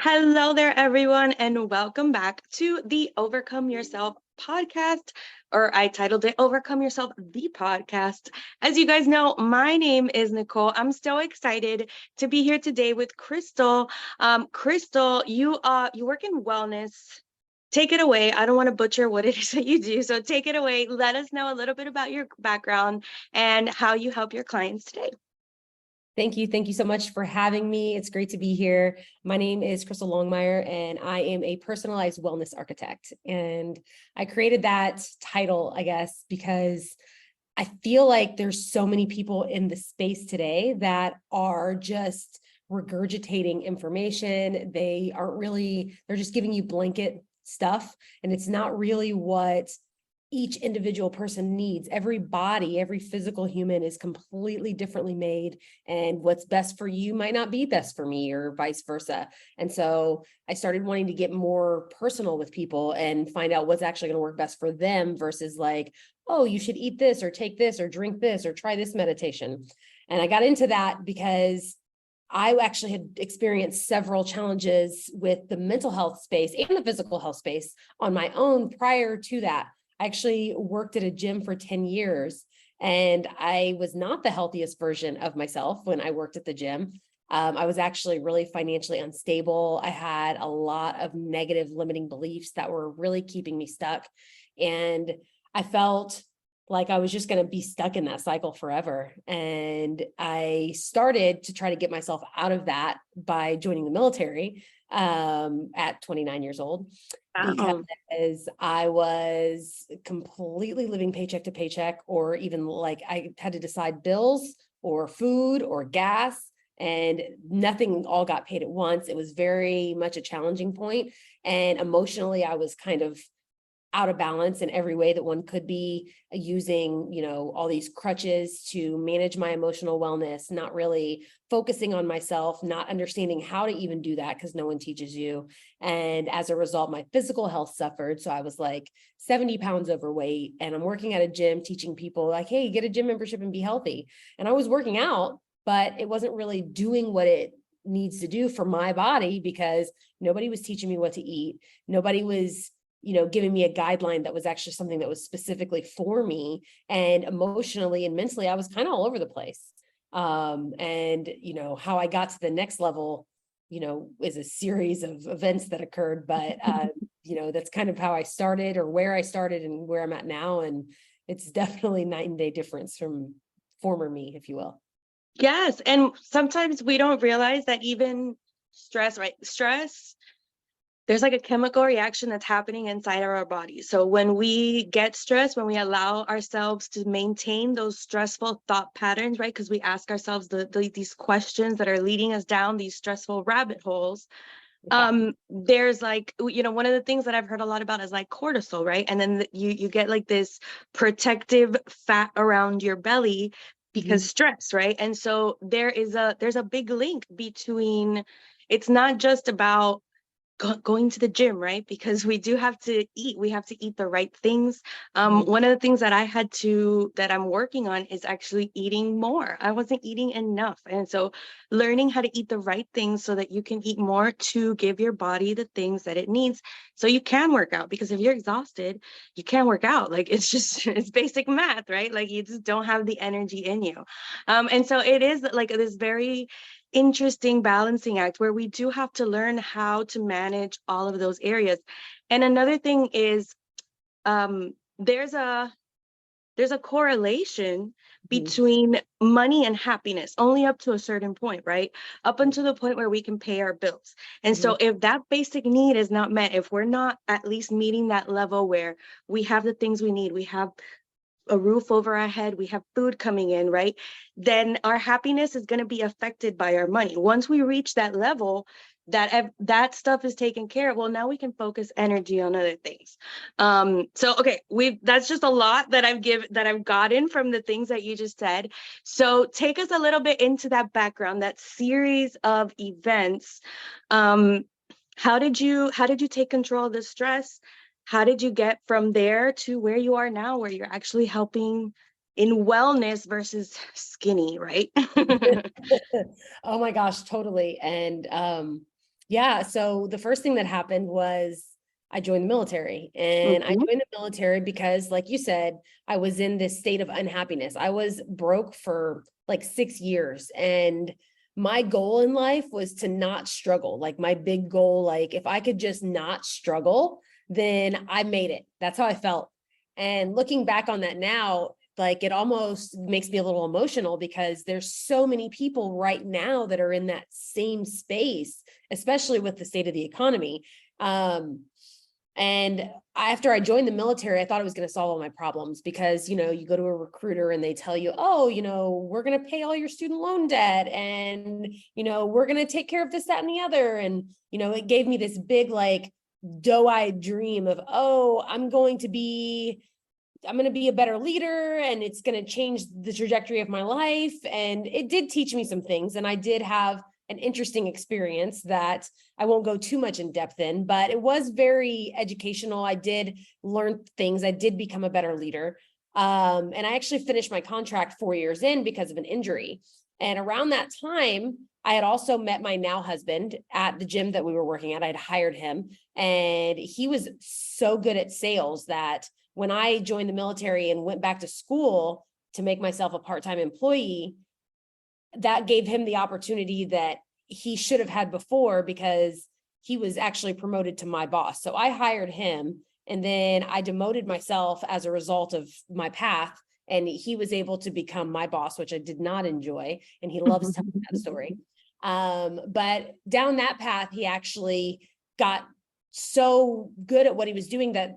Hello there, everyone, and welcome back to the Overcome Yourself podcast, or I titled it Overcome Yourself, the podcast. As you guys know, my name is Nicole. I'm so excited to be here today with Krystal. Krystal, you work in wellness. Take it away. I don't want to butcher what it is that you do, so take it away. Let us know a little bit about your background and how you help your clients today. Thank you. Thank you so much for having me. It's great to be here. My name is Krystal Longmire, and I am a personalized wellness architect. And I created that title, I guess, because I feel like there's so many people in the space today that are just regurgitating information. They aren't really, they're just giving you blanket stuff, and it's not really what each individual person needs. Every body, every physical human is completely differently made, and what's best for you might not be best for me, or vice versa. And so I started wanting to get more personal with people and find out what's actually going to work best for them versus like, oh, you should eat this or take this or drink this or try this meditation. And I got into that because I actually had experienced several challenges with the mental health space and the physical health space on my own prior to that. I actually worked at a gym for 10 years, and I was not the healthiest version of myself when I worked at the gym. I was actually really financially unstable. I had a lot of negative limiting beliefs that were really keeping me stuck. And I felt like I was just going to be stuck in that cycle forever. And I started to try to get myself out of that by joining the military at 29 years old, because I was completely living paycheck to paycheck, or even like I had to decide bills or food or gas, and nothing all got paid at once. It was very much a challenging point. And emotionally, I was kind of out of balance in every way that one could be, using, all these crutches to manage my emotional wellness, not really focusing on myself, not understanding how to even do that because no one teaches you. And as a result, my physical health suffered. So I was like 70 pounds overweight, and I'm working at a gym teaching people like, hey, get a gym membership and be healthy. And I was working out, but it wasn't really doing what it needs to do for my body because nobody was teaching me what to eat. Nobody was giving me a guideline that was actually something that was specifically for me. And emotionally and mentally, I was kind of all over the place. And how I got to the next level, is a series of events that occurred, but, that's kind of how I started, or where I started and where I'm at now. And it's definitely night and day difference from former me, if you will. Yes. And sometimes we don't realize that even stress, right? Stress, there's like a chemical reaction that's happening inside of our body. So when we get stressed, when we allow ourselves to maintain those stressful thought patterns, right? Because we ask ourselves these questions that are leading us down these stressful rabbit holes. There's like, one of the things that I've heard a lot about is like cortisol, right? And then you get like this protective fat around your belly because stress, right? And so there's a big link between, it's not just about going to the gym, right? Because we do have to eat. We have to eat the right things. One of the things that that I'm working on is actually eating more. I wasn't eating enough. And so learning how to eat the right things so that you can eat more to give your body the things that it needs so you can work out. Because if you're exhausted, you can't work out. Like it's basic math, right? Like you just don't have the energy in you. And so it is like this very interesting balancing act where we do have to learn how to manage all of those areas. And another thing is there's a correlation between money and happiness, only up to a certain point, right? Up until the point where we can pay our bills. And so if that basic need is not met, if we're not at least meeting that level where we have the things we need, we have a roof over our head, we have food coming in, right? Then our happiness is going to be affected by our money. Once we reach that level, that stuff is taken care of. Well, now we can focus energy on other things. So okay, that's just a lot that I've gotten from the things that you just said. So take us a little bit into that background, that series of events. How did you take control of the stress? How did you get from there to where you are now, where you're actually helping in wellness versus skinny, right? Oh my gosh, totally. And Yeah. So the first thing that happened was I joined the military, and I Mhm. joined the military because, like you said, I was in this state of unhappiness. I was broke for like 6 years, and my goal in life was to not struggle. Like my big goal, like if I could just not struggle, then I made it. That's how I felt. And looking back on that now, like it almost makes me a little emotional because there's so many people right now that are in that same space, especially with the state of the economy. And after I joined the military, I thought it was going to solve all my problems because, you go to a recruiter and they tell you, oh, we're going to pay all your student loan debt, and, we're going to take care of this, that, and the other. And, it gave me this big, like, doe-eyed dream of, oh, I'm going to be a better leader, and it's going to change the trajectory of my life. And it did teach me some things. And I did have an interesting experience that I won't go too much in depth in, but it was very educational. I did learn things. I did become a better leader. And I actually finished my contract 4 years in because of an injury. And around that time, I had also met my now husband at the gym that we were working at. I'd hired him, and he was so good at sales that when I joined the military and went back to school to make myself a part-time employee, that gave him the opportunity that he should have had before, because he was actually promoted to my boss. So I hired him, and then I demoted myself as a result of my path. And he was able to become my boss, which I did not enjoy. And he loves telling that story. But down that path, he actually got so good at what he was doing that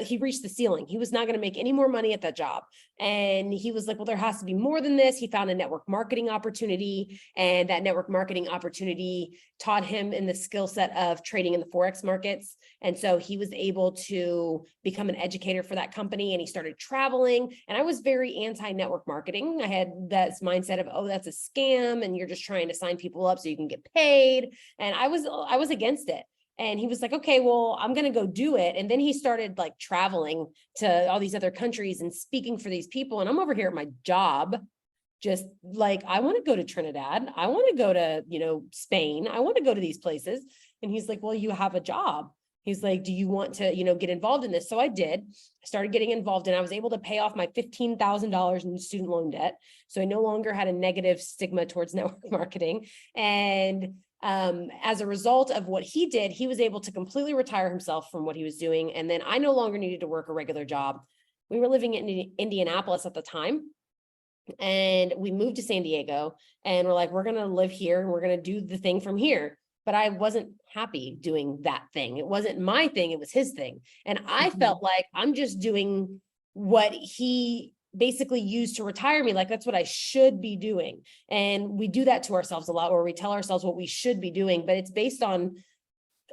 he reached the ceiling. He was not going to make any more money at that job. And he was like, well, there has to be more than this. He found a network marketing opportunity, and that network marketing opportunity taught him in the skill set of trading in the Forex markets. And so he was able to become an educator for that company, and he started traveling. And I was very anti-network marketing. I had that mindset of, oh, that's a scam, and you're just trying to sign people up so you can get paid. And I was against it. And he was like, okay, well, I'm going to go do it. And then he started like traveling to all these other countries and speaking for these people. And I'm over here at my job, just like, I want to go to Trinidad. I want to go to, Spain. I want to go to these places. And he's like, well, you have a job. He's like, do you want to, get involved in this? So I did. I started getting involved, and I was able to pay off my $15,000 in student loan debt. So I no longer had a negative stigma towards network marketing. And as a result of what he did, he was able to completely retire himself from what he was doing. And then I no longer needed to work a regular job. We were living in Indianapolis at the time, and we moved to San Diego, and we're like, we're going to live here and we're going to do the thing from here. But I wasn't happy doing that thing. It wasn't my thing. It was his thing. And I felt like I'm just doing what he basically used to retire me. Like, that's what I should be doing. And we do that to ourselves a lot, where we tell ourselves what we should be doing, but it's based on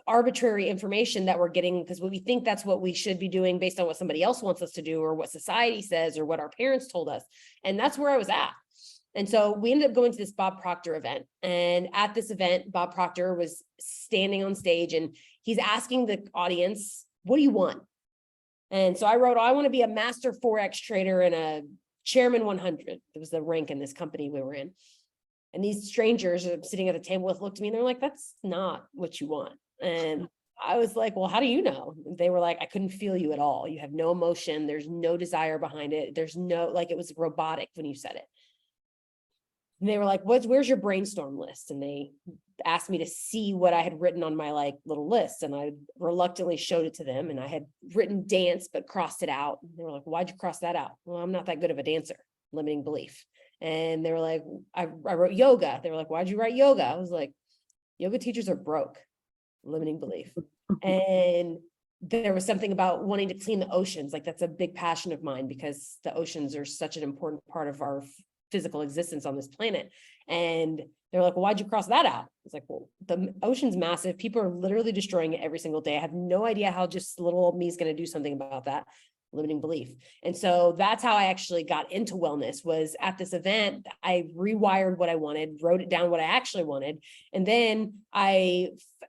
arbitrary information that we're getting, because we think that's what we should be doing based on what somebody else wants us to do, or what society says, or what our parents told us. And that's where I was at. And so we ended up going to this Bob Proctor event. And at this event, Bob Proctor was standing on stage, and he's asking the audience, what do you want? And so I wrote, I want to be a master Forex trader and a chairman 100. It was the rank in this company we were in. And these strangers sitting at a table with looked at me, and they're like, that's not what you want. And I was like, well, how do you know? They were like, I couldn't feel you at all. You have no emotion. There's no desire behind it. There's no, like, it was robotic when you said it. And they were like, where's your brainstorm list? And they asked me to see what I had written on my like little list. And I reluctantly showed it to them. And I had written dance, but crossed it out. And they were like, why'd you cross that out? Well, I'm not that good of a dancer. Limiting belief. And they were like, I wrote yoga. They were like, why'd you write yoga? I was like, yoga teachers are broke. Limiting belief. And there was something about wanting to clean the oceans. Like, that's a big passion of mine, because the oceans are such an important part of our physical existence on this planet. And they're like, well, why'd you cross that out? It's like, well, the ocean's massive. People are literally destroying it every single day. I have no idea how just little old me is going to do something about that. Limiting belief. And so that's how I actually got into wellness, was at this event. I rewired what I wanted, wrote it down what I actually wanted. And then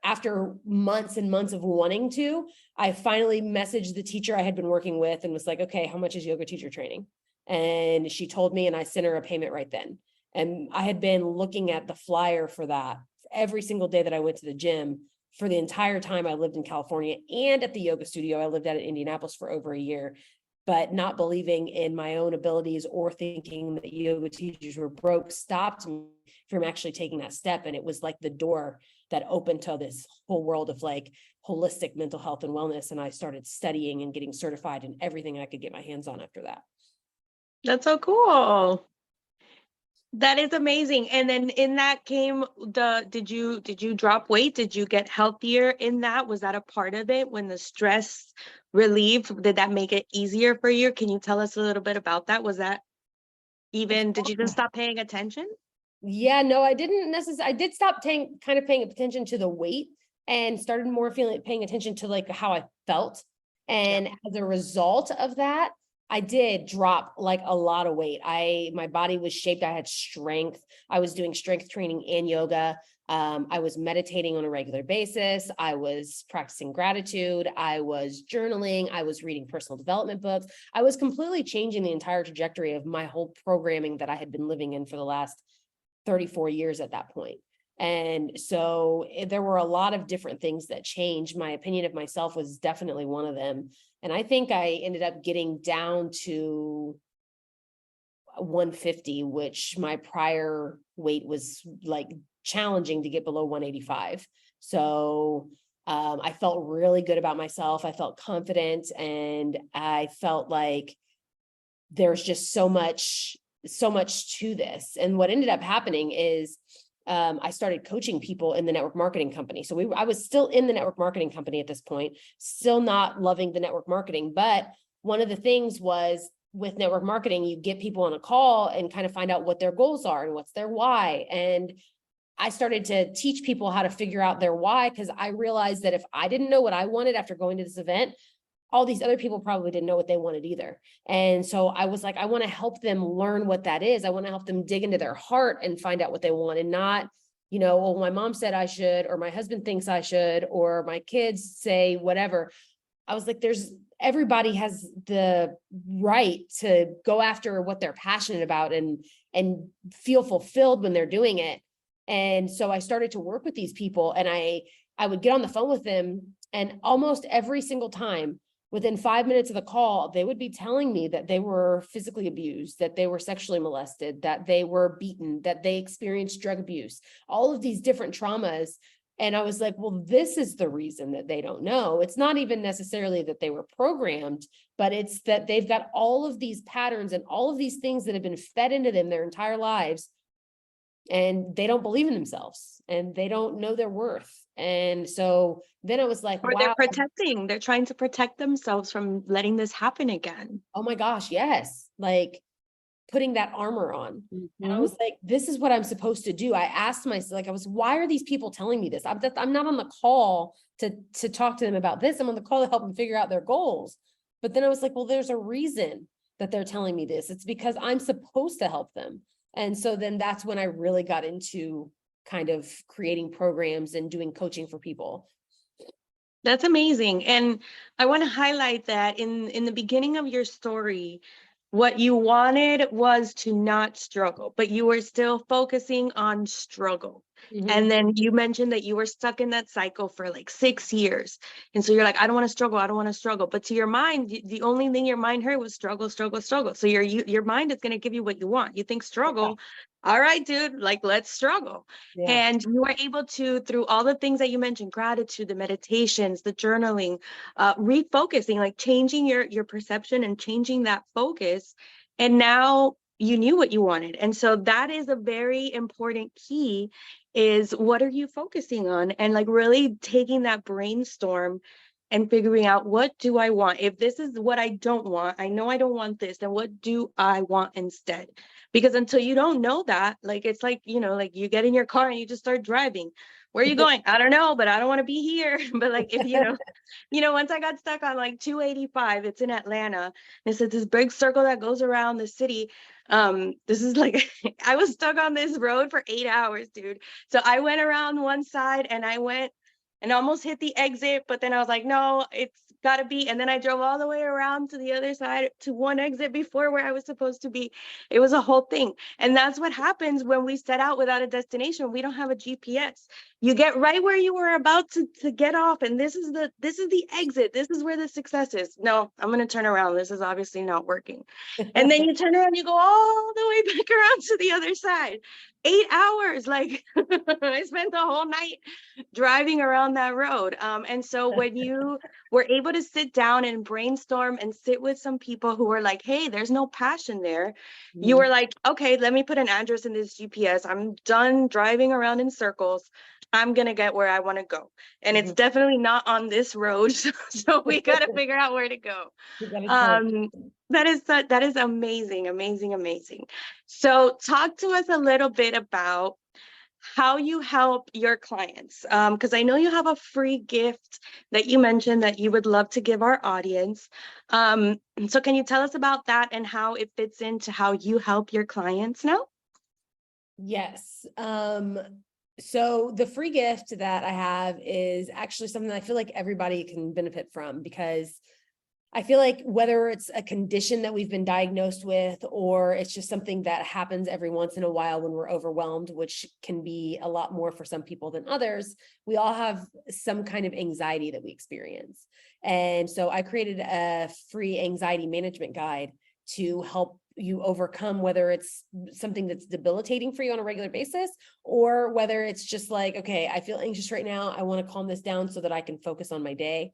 after months and months of wanting to, I finally messaged the teacher I had been working with and was like, okay, how much is yoga teacher training? And she told me, and I sent her a payment right then. And I had been looking at the flyer for that every single day that I went to the gym for the entire time I lived in California, and at the yoga studio I lived at in Indianapolis for over a year, but not believing in my own abilities or thinking that yoga teachers were broke stopped me from actually taking that step. And it was like the door that opened to this whole world of like holistic mental health and wellness. And I started studying and getting certified in everything I could get my hands on after that. That's so cool. That is amazing. And then in that came did you drop weight? Did you get healthier in that? Was that a part of it when the stress relieved? Did that make it easier for you? Can you tell us a little bit about that? Was that even, did you just stop paying attention? Yeah, no, I didn't necessarily. I did stop paying attention to the weight and started more paying attention to like how I felt. And as a result of that, I did drop like a lot of weight. My body was shaped. I had strength. I was doing strength training and yoga. I was meditating on a regular basis. I was practicing gratitude. I was journaling. I was reading personal development books. I was completely changing the entire trajectory of my whole programming that I had been living in for the last 34 years at that point. And so there were a lot of different things that changed. My opinion of myself was definitely one of them. And I think I ended up getting down to 150, which my prior weight was like challenging to get below 185. So I felt really good about myself. I felt confident, and I felt like there's just so much to this. And what ended up happening is I started coaching people in the network marketing company. So I was still in the network marketing company at this point, still not loving the network marketing. But one of the things was with network marketing, you get people on a call and kind of find out what their goals are and what's their why. And I started to teach people how to figure out their why, because I realized that if I didn't know what I wanted after going to this event, all these other people probably didn't know what they wanted either. And so I was like, I want to help them learn what that is. I want to help them dig into their heart and find out what they want, and not, well, my mom said I should, or my husband thinks I should, or my kids say whatever. I was like, everybody has the right to go after what they're passionate about and feel fulfilled when they're doing it. And so I started to work with these people, and I would get on the phone with them, and almost every single time, within 5 minutes of the call, they would be telling me that they were physically abused, that they were sexually molested, that they were beaten, that they experienced drug abuse, all of these different traumas. And I was like, well, this is the reason that they don't know. It's not even necessarily that they were programmed, but it's that they've got all of these patterns and all of these things that have been fed into them their entire lives. And they don't believe in themselves, and they don't know their worth. And so then I was like, or wow. They're trying to protect themselves from letting this happen again. Oh my gosh, yes. Like putting that armor on. And I was like, this is what I'm supposed to do. I asked myself, like, why are these people telling me this? I'm not on the call to talk to them about this. I'm on the call to help them figure out their goals. But then I was like, well, there's a reason that they're telling me this. It's because I'm supposed to help them. And so then that's when I really got into kind of creating programs and doing coaching for people. That's amazing. And I want to highlight that in the beginning of your story, what you wanted was to not struggle, but you were still focusing on struggle. Mm-hmm. And then you mentioned that you were stuck in that cycle for like 6 years. And so you're like, I don't want to struggle. I don't want to struggle. But to your mind, the only thing your mind heard was struggle, struggle, struggle. So your mind is going to give you what you want. You think struggle. All right, dude, like, let's struggle. Yeah. And you were able to, through all the things that you mentioned, gratitude, the meditations, the journaling, refocusing, like changing your perception and changing that focus. And now you knew what you wanted. And so that is a very important key, is what are you focusing on? And like really taking that brainstorm and figuring out, what do I want? If this is what I don't want, I know I don't want this, then what do I want instead? Because until you don't know that, like, it's like, like you get in your car and you just start driving. Where are you going? I don't know, but I don't want to be here. But like, if once I got stuck on like 285, it's in Atlanta. And it's this big circle that goes around the city. This is like, I was stuck on this road for 8 hours, dude. So I went around one side and I went and almost hit the exit, but then I was like, no, it's gotta be. And then I drove all the way around to the other side to one exit before where I was supposed to be. It was a whole thing. And that's what happens when we set out without a destination. We don't have a GPS. You get right where you were about to get off, and this is the exit. This is where the success is. No, I'm gonna turn around. This is obviously not working. And then you turn around, you go all the way back around to the other side. 8 hours, like I spent the whole night driving around that road. And so when you were able to sit down and brainstorm and sit with some people who were like, hey, there's no passion there, you were like, okay, let me put an address in this GPS. I'm done driving around in circles. I'm gonna get where I want to go. And it's definitely not on this road. So we got to figure out where to go. That is amazing, amazing, amazing. So talk to us a little bit about how you help your clients, because I know you have a free gift that you mentioned that you would love to give our audience. So can you tell us about that and how it fits into how you help your clients now? Yes. So the free gift that I have is actually something that I feel like everybody can benefit from, because I feel like whether it's a condition that we've been diagnosed with, or it's just something that happens every once in a while when we're overwhelmed, which can be a lot more for some people than others, we all have some kind of anxiety that we experience. And so I created a free anxiety management guide to help you overcome, whether it's something that's debilitating for you on a regular basis, or whether it's just like, okay, I feel anxious right now. I want to calm this down so that I can focus on my day.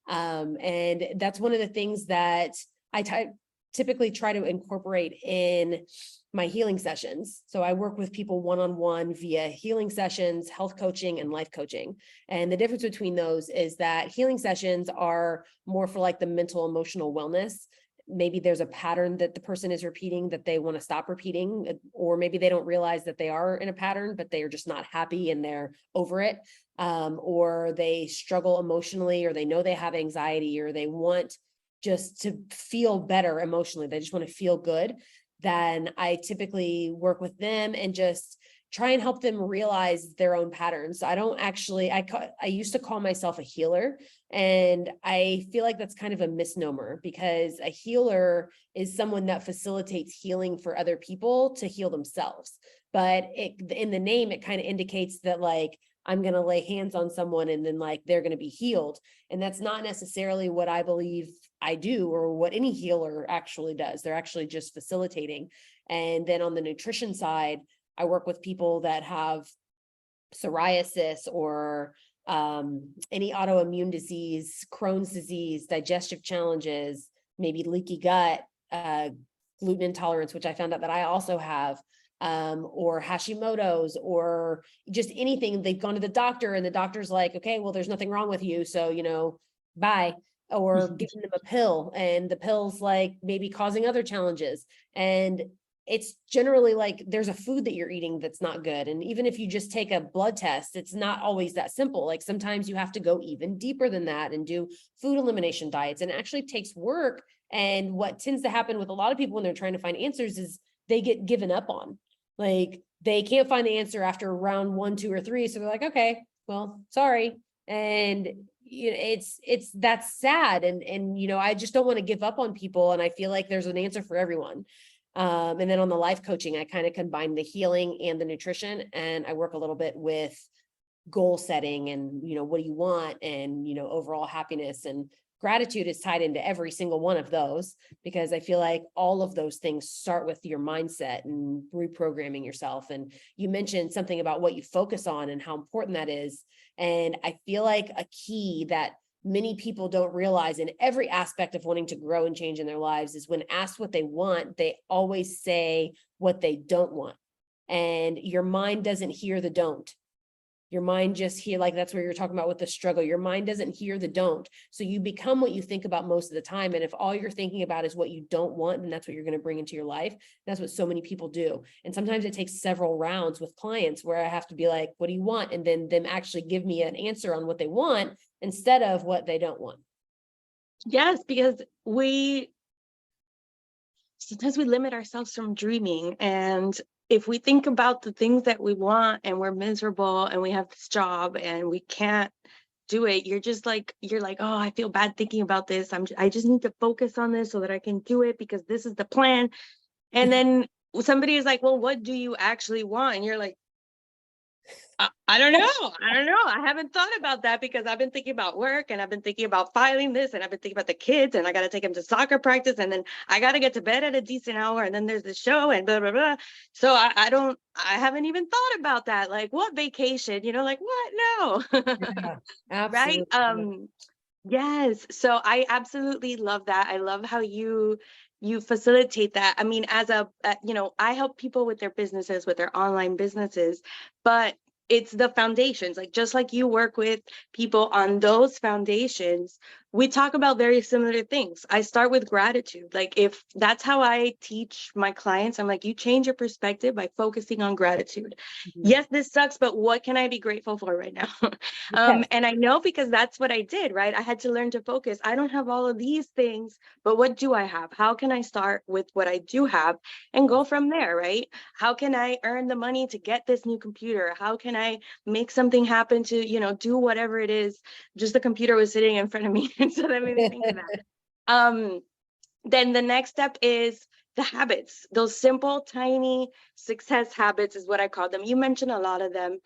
And that's one of the things that I typically try to incorporate in my healing sessions. So I work with people one-on-one via healing sessions, health coaching, and life coaching. And the difference between those is that healing sessions are more for like the mental, emotional wellness. Maybe there's a pattern that the person is repeating that they want to stop repeating, or maybe they don't realize that they are in a pattern, but they are just not happy and they're over it. Or they struggle emotionally, or they know they have anxiety, or they want just to feel better emotionally. They just want to feel good. Then I typically work with them and just try and help them realize their own patterns. So I don't actually, I used to call myself a healer, and I feel like that's kind of a misnomer, because a healer is someone that facilitates healing for other people to heal themselves. But in the name, it kind of indicates that like, I'm going to lay hands on someone and then like they're going to be healed. And that's not necessarily what I believe I do, or what any healer actually does. They're actually just facilitating. And then on the nutrition side, I work with people that have psoriasis or any autoimmune disease, Crohn's disease, digestive challenges, maybe leaky gut, gluten intolerance, which I found out that I also have, or Hashimoto's, or just anything. They've gone to the doctor and the doctor's like, okay, well, there's nothing wrong with you. So, bye. Or giving them a pill, and the pill's like maybe causing other challenges. And it's generally like there's a food that you're eating that's not good. And even if you just take a blood test, it's not always that simple. Like sometimes you have to go even deeper than that and do food elimination diets. And it actually takes work. And what tends to happen with a lot of people when they're trying to find answers is they get given up on. Like they can't find the answer after round 1, 2, or 3. So they're like, okay, well, sorry. And that's sad. And I just don't want to give up on people. And I feel like there's an answer for everyone. And then on the life coaching, I kind of combine the healing and the nutrition, and I work a little bit with goal setting and, what do you want? And, overall happiness and gratitude is tied into every single one of those, because I feel like all of those things start with your mindset and reprogramming yourself. And you mentioned something about what you focus on and how important that is. And I feel like a key that many people don't realize in every aspect of wanting to grow and change in their lives is when asked what they want, they always say what they don't want. And your mind doesn't hear the don't. Your mind just hear, like that's where you're talking about with the struggle. Your mind doesn't hear the don't. So you become what you think about most of the time. And if all you're thinking about is what you don't want, then that's what you're going to bring into your life. That's what so many people do. And sometimes it takes several rounds with clients where I have to be like, what do you want? And then them actually give me an answer on what they want instead of what they don't want. Yes, because sometimes we limit ourselves from dreaming. And if we think about the things that we want and we're miserable and we have this job and we can't do it. You're like, oh, I feel bad thinking about this. I just need to focus on this so that I can do it because this is the plan. And then somebody is like, well, what do you actually want? And you're like, I don't know. I don't know. I haven't thought about that because I've been thinking about work and I've been thinking about filing this and I've been thinking about the kids and I got to take them to soccer practice and then I got to get to bed at a decent hour and then there's the show and blah, blah, blah. So I haven't even thought about that. Like what vacation, like what? No. Yeah, Right. absolutely. Yes. So I absolutely love that. I love how you facilitate that. I mean, I help people with their businesses, with their online businesses, but it's the foundations. Like just like you work with people on those foundations, we talk about very similar things. I start with gratitude. Like if that's how I teach my clients, I'm like, you change your perspective by focusing on gratitude. Mhm. Yes, this sucks, but what can I be grateful for right now? Yes. And I know because that's what I did, right? I had to learn to focus. I don't have all of these things, but what do I have? How can I start with what I do have and go from there, right? How can I earn the money to get this new computer? How can I make something happen to, do whatever it is? Just the computer was sitting in front of me. And so that made me think of that. Um, then the next step is the habits. Those simple, tiny success habits is what I call them. You mentioned a lot of them.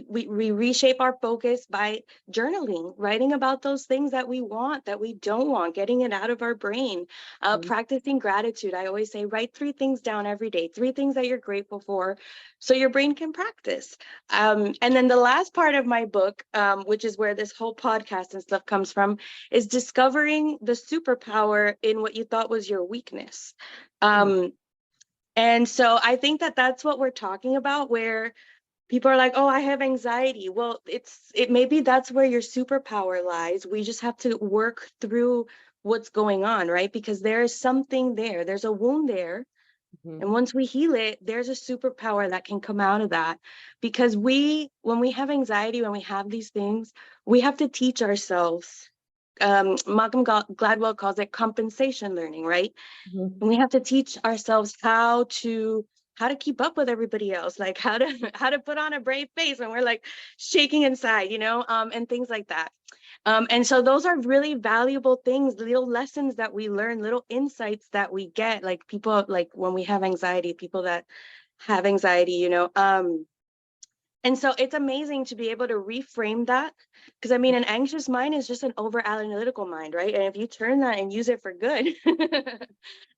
We reshape our focus by journaling, writing about those things that we want, that we don't want, getting it out of our brain, Mhm. practicing gratitude. I always say, write 3 things down every day, 3 things that you're grateful for, so your brain can practice. And then the last part of my book, which is where this whole podcast and stuff comes from, is discovering the superpower in what you thought was your weakness. And so I think that that's what we're talking about, where people are like, oh, I have anxiety. Well, it maybe that's where your superpower lies. We just have to work through what's going on, right? Because there is something there. There's a wound there. Mhm. And once we heal it, there's a superpower that can come out of that. Because when we have anxiety, when we have these things, we have to teach ourselves. Malcolm Gladwell calls it compensation learning, right? Mhm. And we have to teach ourselves how to keep up with everybody else, like how to put on a brave face when we're like shaking inside, and things like that. And so those are really valuable things, little lessons that we learn, little insights that we get, like people, like when we have anxiety, people that have anxiety, and so it's amazing to be able to reframe that, because I mean, an anxious mind is just an over analytical mind, right? And if you turn that and use it for good,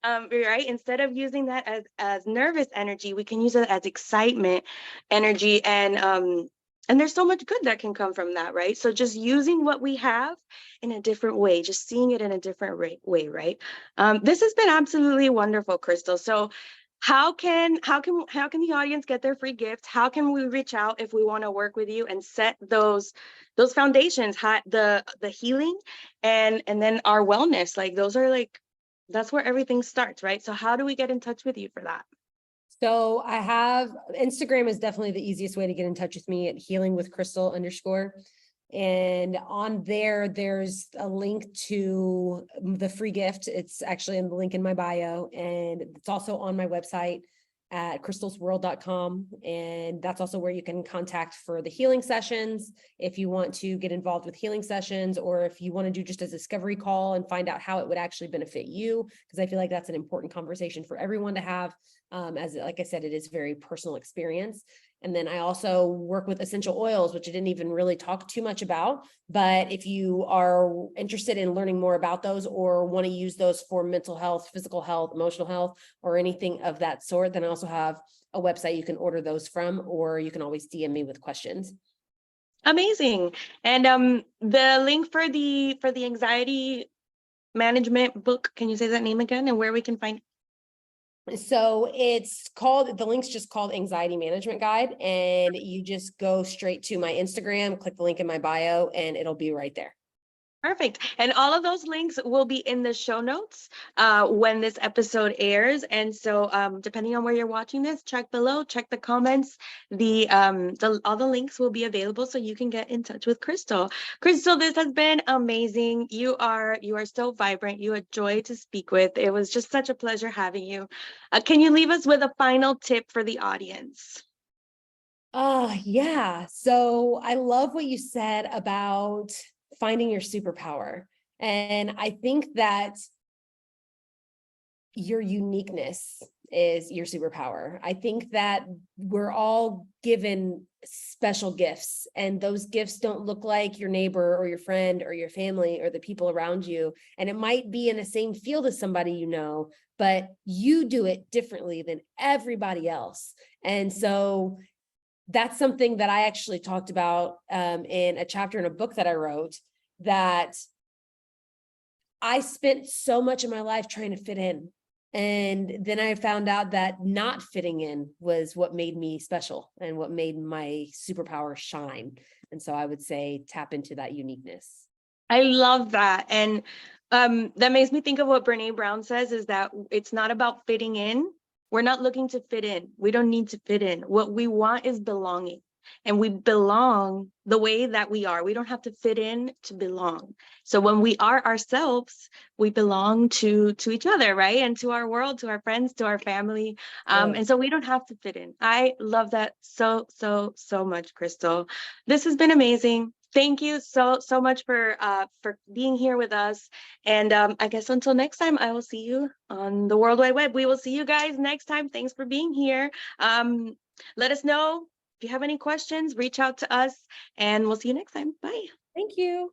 right? Instead of using that as nervous energy, we can use it as excitement energy, and there's so much good that can come from that, right? So just using what we have in a different way, just seeing it in a different way, right? This has been absolutely wonderful, Krystal. So how can the audience get their free gift? How can we reach out if we want to work with you and set those foundations, the healing and then our wellness? Like those are like, that's where everything starts, right? So how do we get in touch with you for that? So I have Instagram is definitely the easiest way to get in touch with me at healingwithkrystal_. And on there, there's a link to the free gift. It's actually in the link in my bio, and it's also on my website at krystalsworld.com. And that's also where you can contact for the healing sessions. If you want to get involved with healing sessions, or if you want to do just a discovery call and find out how it would actually benefit you, because I feel like that's an important conversation for everyone to have. As like I said, it is very personal experience. And then I also work with essential oils, which I didn't even really talk too much about. But if you are interested in learning more about those or want to use those for mental health, physical health, emotional health, or anything of that sort, then I also have a website you can order those from, or you can always DM me with questions. Amazing. And the link for the anxiety management book, can you say that name again and where we can find? So it's called, the link's just called Anxiety Management Guide, and you just go straight to my Instagram, click the link in my bio, and it'll be right there. Perfect. And all of those links will be in the show notes when this episode airs. And so depending on where you're watching this, check below, check the comments. All the links will be available so you can get in touch with Krystal. Krystal, this has been amazing. You are so vibrant. You are a joy to speak with. It was just such a pleasure having you. Can you leave us with a final tip for the audience? Yeah. So I love what you said about finding your superpower. And I think that your uniqueness is your superpower. I think that we're all given special gifts, and those gifts don't look like your neighbor or your friend or your family or the people around you. And it might be in the same field as somebody you know, but you do it differently than everybody else. And so that's something that I actually talked about in a chapter in a book that I wrote, that I spent so much of my life trying to fit in. And then I found out that not fitting in was what made me special and what made my superpower shine. And so I would say tap into that uniqueness. I love that. And that makes me think of what Brene Brown says, is that it's not about fitting in. We're not looking to fit in. We don't need to fit in. What we want is belonging. And we belong the way that we are. We don't have to fit in to belong. So when we are ourselves, we belong to each other, right? And to our world, to our friends, to our family. And so we don't have to fit in. I love that so, so, so much, Krystal. This has been amazing. Thank you so much for being here with us. And I guess until next time, I will see you on the World Wide Web. We will see you guys next time. Thanks for being here. Let us know if you have any questions, reach out to us, and we'll see you next time. Bye. Thank you.